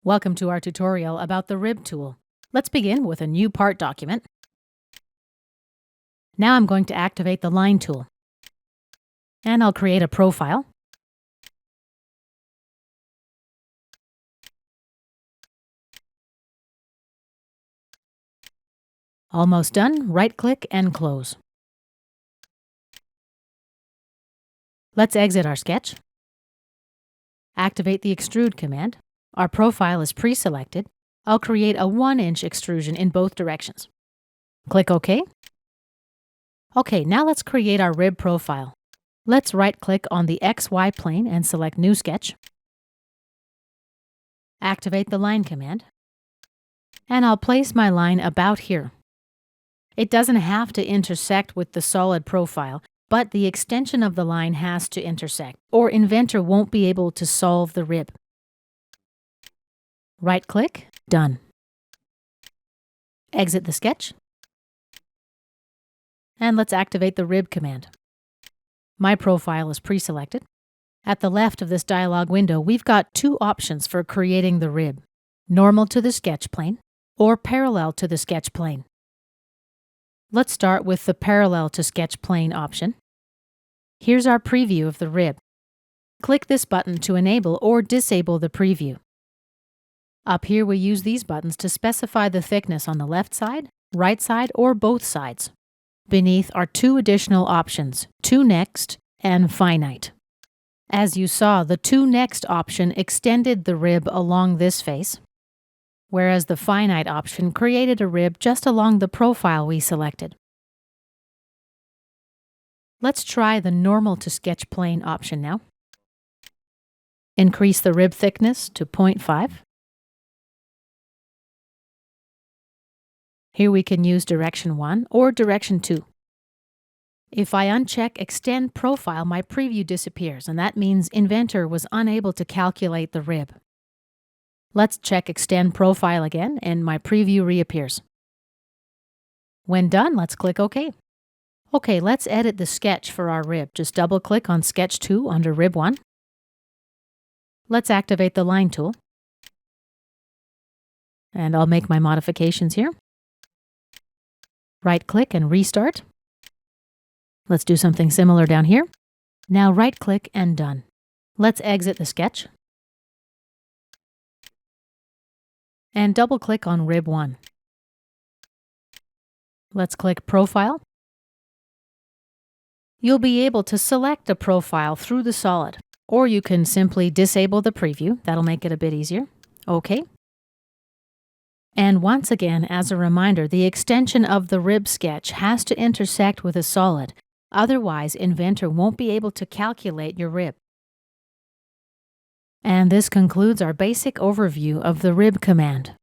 Welcome to our tutorial about the rib tool. Let's begin with a new part document. Now I'm going to activate the line tool. And I'll create a profile. Almost done. Right-click and close. Let's exit our sketch. Activate the extrude command. Our profile is pre-selected. I'll create a 1-inch extrusion in both directions. Click OK. OK, now let's create our rib profile. Let's right-click on the XY plane and select New Sketch. Activate the line command. And I'll place my line about here. It doesn't have to intersect with the solid profile, but the extension of the line has to intersect, or Inventor won't be able to solve the rib. Right-click, done. Exit the sketch. And let's activate the rib command. My profile is pre-selected. At the left of this dialog window, we've got two options for creating the rib: normal to the sketch plane or parallel to the sketch plane. Let's start with the parallel to sketch plane option. Here's our preview of the rib. Click this button to enable or disable the preview. Up here we use these buttons to specify the thickness on the left side, right side, or both sides. Beneath are two additional options, To Next and Finite. As you saw, the To Next option extended the rib along this face, whereas the Finite option created a rib just along the profile we selected. Let's try the normal to sketch plane option now. Increase the rib thickness to 0.5. Here we can use direction 1 or direction 2. If I uncheck Extend Profile, my preview disappears, and that means Inventor was unable to calculate the rib. Let's check Extend Profile again, and my preview reappears. When done, let's click OK. OK, let's edit the sketch for our rib. Just double-click on Sketch 2 under Rib 1. Let's activate the Line tool. And I'll make my modifications here. Right-click and restart. Let's do something similar down here. Now right-click and done. Let's exit the sketch. And double-click on Rib 1. Let's click Profile. You'll be able to select a profile through the solid, or you can simply disable the preview. That'll make it a bit easier. OK. And once again, as a reminder, the extension of the rib sketch has to intersect with a solid. Otherwise, Inventor won't be able to calculate your rib. And this concludes our basic overview of the rib command.